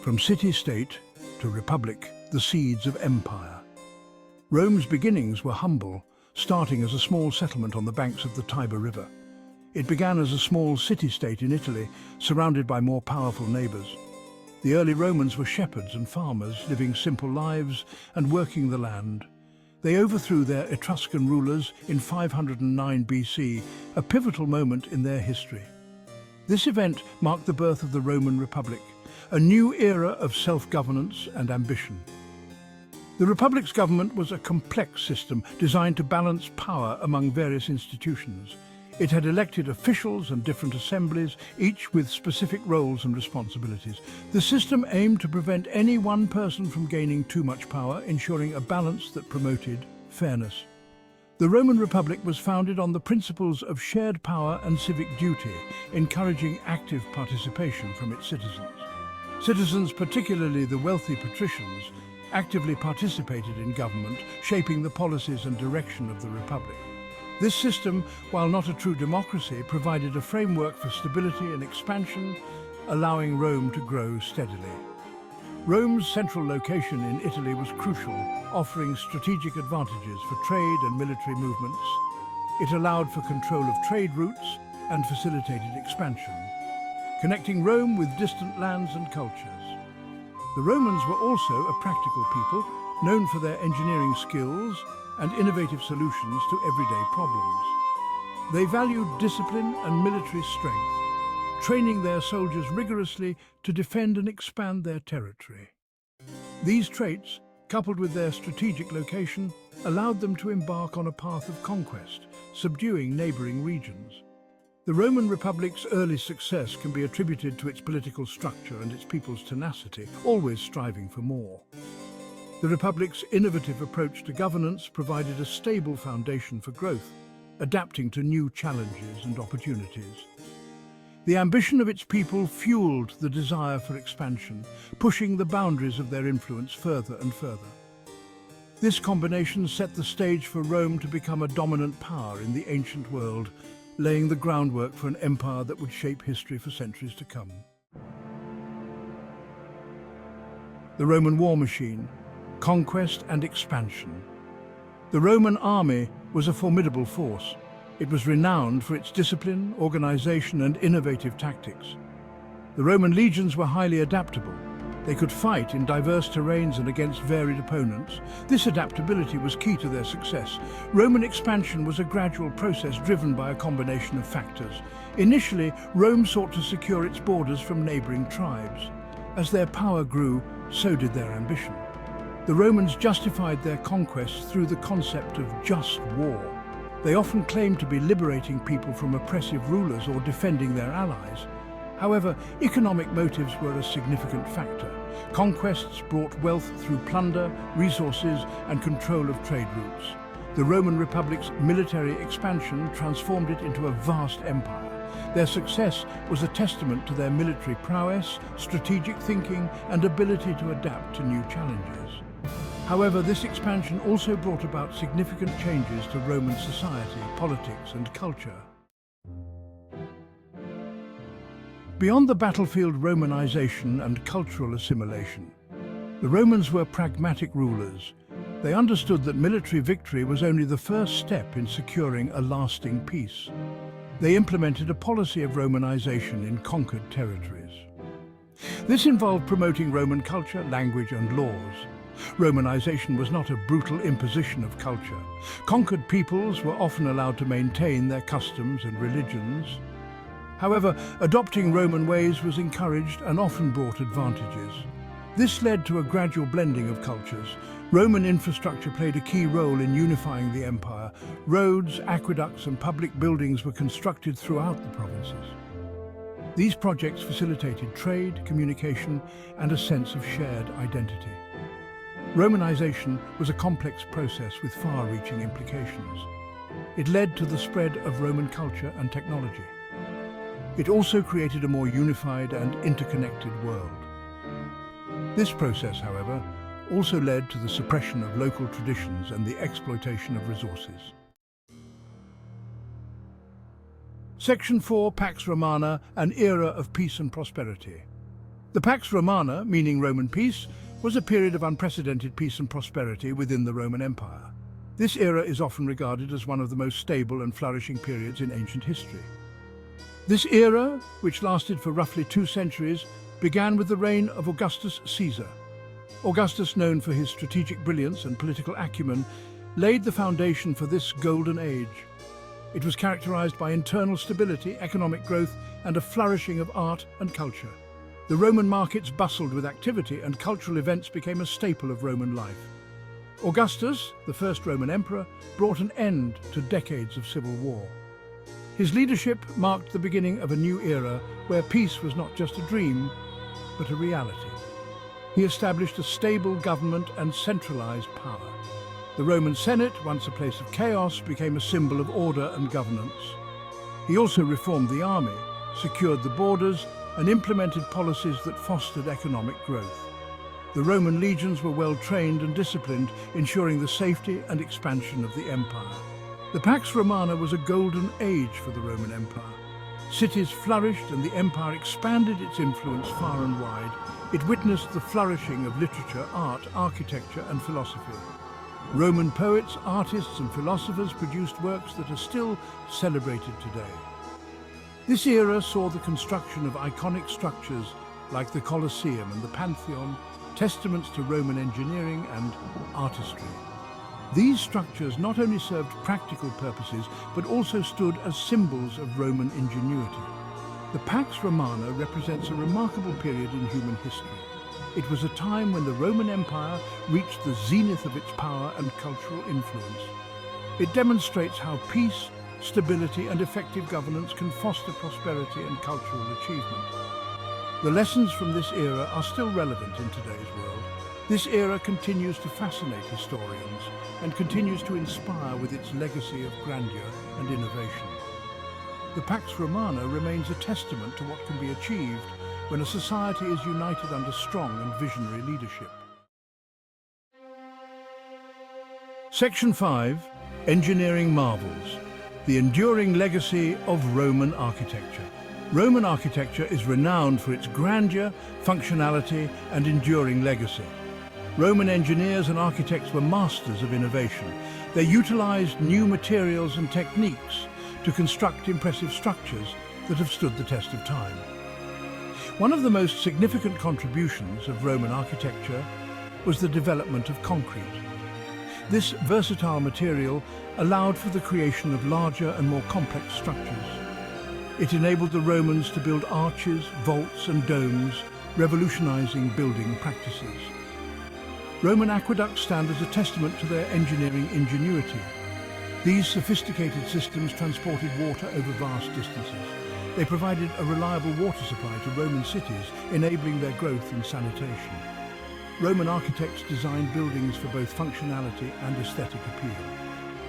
From city-state to republic, the seeds of empire. Rome's beginnings were humble, starting as a small settlement on the banks of the Tiber River. It began as a small city-state in Italy, surrounded by more powerful neighbours. The early Romans were shepherds and farmers, living simple lives and working the land. They overthrew their Etruscan rulers in 509 BC, a pivotal moment in their history. This event marked the birth of the Roman Republic, a new era of self-governance and ambition. The Republic's government was a complex system designed to balance power among various institutions. It had elected officials and different assemblies, each with specific roles and responsibilities. The system aimed to prevent any one person from gaining too much power, ensuring a balance that promoted fairness. The Roman Republic was founded on the principles of shared power and civic duty, encouraging active participation from its citizens. Citizens, particularly the wealthy patricians, actively participated in government, shaping the policies and direction of the Republic. This system, while not a true democracy, provided a framework for stability and expansion, allowing Rome to grow steadily. Rome's central location in Italy was crucial, offering strategic advantages for trade and military movements. It allowed for control of trade routes and facilitated expansion, connecting Rome with distant lands and cultures. The Romans were also a practical people, known for their engineering skills and innovative solutions to everyday problems. They valued discipline and military strength, training their soldiers rigorously to defend and expand their territory. These traits, coupled with their strategic location, allowed them to embark on a path of conquest, subduing neighbouring regions. The Roman Republic's early success can be attributed to its political structure and its people's tenacity, always striving for more. The Republic's innovative approach to governance provided a stable foundation for growth, adapting to new challenges and opportunities. The ambition of its people fueled the desire for expansion, pushing the boundaries of their influence further and further. This combination set the stage for Rome to become a dominant power in the ancient world, laying the groundwork for an empire that would shape history for centuries to come. The Roman war machine, conquest and expansion. The Roman army was a formidable force. It was renowned for its discipline, organization and innovative tactics. The Roman legions were highly adaptable. They could fight in diverse terrains and against varied opponents. This adaptability was key to their success. Roman expansion was a gradual process driven by a combination of factors. Initially, Rome sought to secure its borders from neighboring tribes. As their power grew, so did their ambition. The Romans justified their conquests through the concept of just war. They often claimed to be liberating people from oppressive rulers or defending their allies. However, economic motives were a significant factor. Conquests brought wealth through plunder, resources, and control of trade routes. The Roman Republic's military expansion transformed it into a vast empire. Their success was a testament to their military prowess, strategic thinking, and ability to adapt to new challenges. However, this expansion also brought about significant changes to Roman society, politics, and culture. Beyond the battlefield Romanization and cultural assimilation, the Romans were pragmatic rulers. They understood that military victory was only the first step in securing a lasting peace. They implemented a policy of Romanization in conquered territories. This involved promoting Roman culture, language, and laws. Romanization was not a brutal imposition of culture. Conquered peoples were often allowed to maintain their customs and religions. However, adopting Roman ways was encouraged and often brought advantages. This led to a gradual blending of cultures. Roman infrastructure played a key role in unifying the empire. Roads, aqueducts, and public buildings were constructed throughout the provinces. These projects facilitated trade, communication, and a sense of shared identity. Romanization was a complex process with far-reaching implications. It led to the spread of Roman culture and technology. It also created a more unified and interconnected world. This process, however, also led to the suppression of local traditions and the exploitation of resources. Section 4, Pax Romana, an era of peace and prosperity. The Pax Romana, meaning Roman peace, was a period of unprecedented peace and prosperity within the Roman Empire. This era is often regarded as one of the most stable and flourishing periods in ancient history. This era, which lasted for roughly 2 centuries, began with the reign of Augustus Caesar. Augustus, known for his strategic brilliance and political acumen, laid the foundation for this golden age. It was characterized by internal stability, economic growth, and a flourishing of art and culture. The Roman markets bustled with activity, and cultural events became a staple of Roman life. Augustus, the first Roman emperor, brought an end to decades of civil war. His leadership marked the beginning of a new era where peace was not just a dream, but a reality. He established a stable government and centralized power. The Roman Senate, once a place of chaos, became a symbol of order and governance. He also reformed the army, secured the borders, and implemented policies that fostered economic growth. The Roman legions were well trained and disciplined, ensuring the safety and expansion of the empire. The Pax Romana was a golden age for the Roman Empire. Cities flourished and the empire expanded its influence far and wide. It witnessed the flourishing of literature, art, architecture, and philosophy. Roman poets, artists, and philosophers produced works that are still celebrated today. This era saw the construction of iconic structures like the Colosseum and the Pantheon, testaments to Roman engineering and artistry. These structures not only served practical purposes, but also stood as symbols of Roman ingenuity. The Pax Romana represents a remarkable period in human history. It was a time when the Roman Empire reached the zenith of its power and cultural influence. It demonstrates how peace, stability, and effective governance can foster prosperity and cultural achievement. The lessons from this era are still relevant in today's world. This era continues to fascinate historians and continues to inspire with its legacy of grandeur and innovation. The Pax Romana remains a testament to what can be achieved when a society is united under strong and visionary leadership. Section 5. Engineering Marvels. The enduring legacy of Roman architecture. Roman architecture is renowned for its grandeur, functionality, and enduring legacy. Roman engineers and architects were masters of innovation. They utilized new materials and techniques to construct impressive structures that have stood the test of time. One of the most significant contributions of Roman architecture was the development of concrete. This versatile material allowed for the creation of larger and more complex structures. It enabled the Romans to build arches, vaults, and domes, revolutionizing building practices. Roman aqueducts stand as a testament to their engineering ingenuity. These sophisticated systems transported water over vast distances. They provided a reliable water supply to Roman cities, enabling their growth and sanitation. Roman architects designed buildings for both functionality and aesthetic appeal.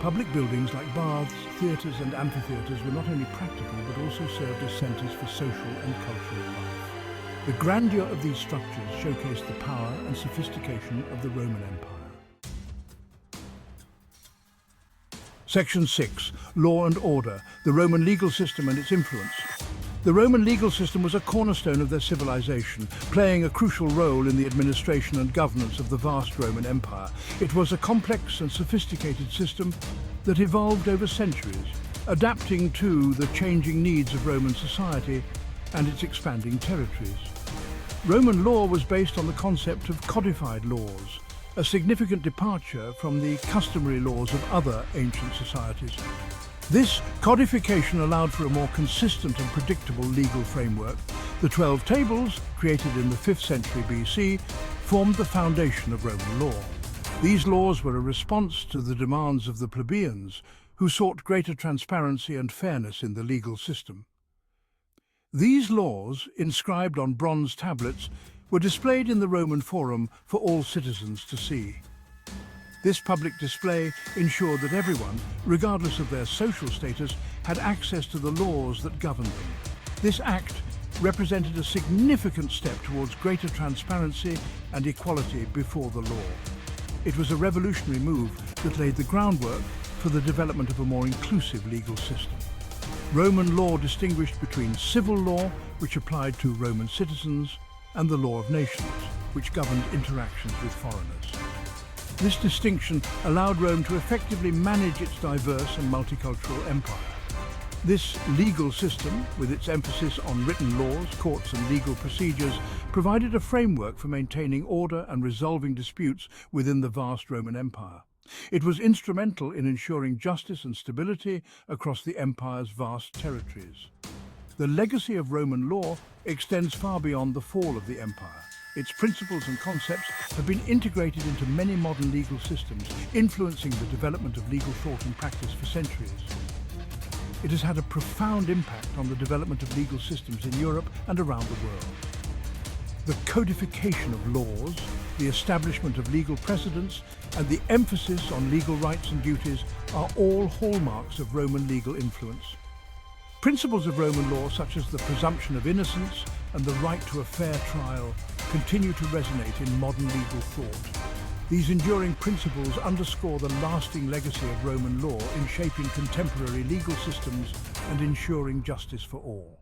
Public buildings like baths, theatres and amphitheatres were not only practical but also served as centres for social and cultural life. The grandeur of these structures showcased the power and sophistication of the Roman Empire. Section 6. Law and Order, the Roman legal system and its influence. The Roman legal system was a cornerstone of their civilization, playing a crucial role in the administration and governance of the vast Roman Empire. It was a complex and sophisticated system that evolved over centuries, adapting to the changing needs of Roman society and its expanding territories. Roman law was based on the concept of codified laws, a significant departure from the customary laws of other ancient societies. This codification allowed for a more consistent and predictable legal framework. The 12 Tables, created in the 5th century BC, formed the foundation of Roman law. These laws were a response to the demands of the plebeians, who sought greater transparency and fairness in the legal system. These laws, inscribed on bronze tablets, were displayed in the Roman Forum for all citizens to see. This public display ensured that everyone, regardless of their social status, had access to the laws that governed them. This act represented a significant step towards greater transparency and equality before the law. It was a revolutionary move that laid the groundwork for the development of a more inclusive legal system. Roman law distinguished between civil law, which applied to Roman citizens, and the law of nations, which governed interactions with foreigners. This distinction allowed Rome to effectively manage its diverse and multicultural empire. This legal system, with its emphasis on written laws, courts and legal procedures, provided a framework for maintaining order and resolving disputes within the vast Roman Empire. It was instrumental in ensuring justice and stability across the empire's vast territories. The legacy of Roman law extends far beyond the fall of the empire. Its principles and concepts have been integrated into many modern legal systems, influencing the development of legal thought and practice for centuries. It has had a profound impact on the development of legal systems in Europe and around the world. The codification of laws, the establishment of legal precedents, and the emphasis on legal rights and duties are all hallmarks of Roman legal influence. Principles of Roman law, such as the presumption of innocence and the right to a fair trial, continue to resonate in modern legal thought. These enduring principles underscore the lasting legacy of Roman law in shaping contemporary legal systems and ensuring justice for all.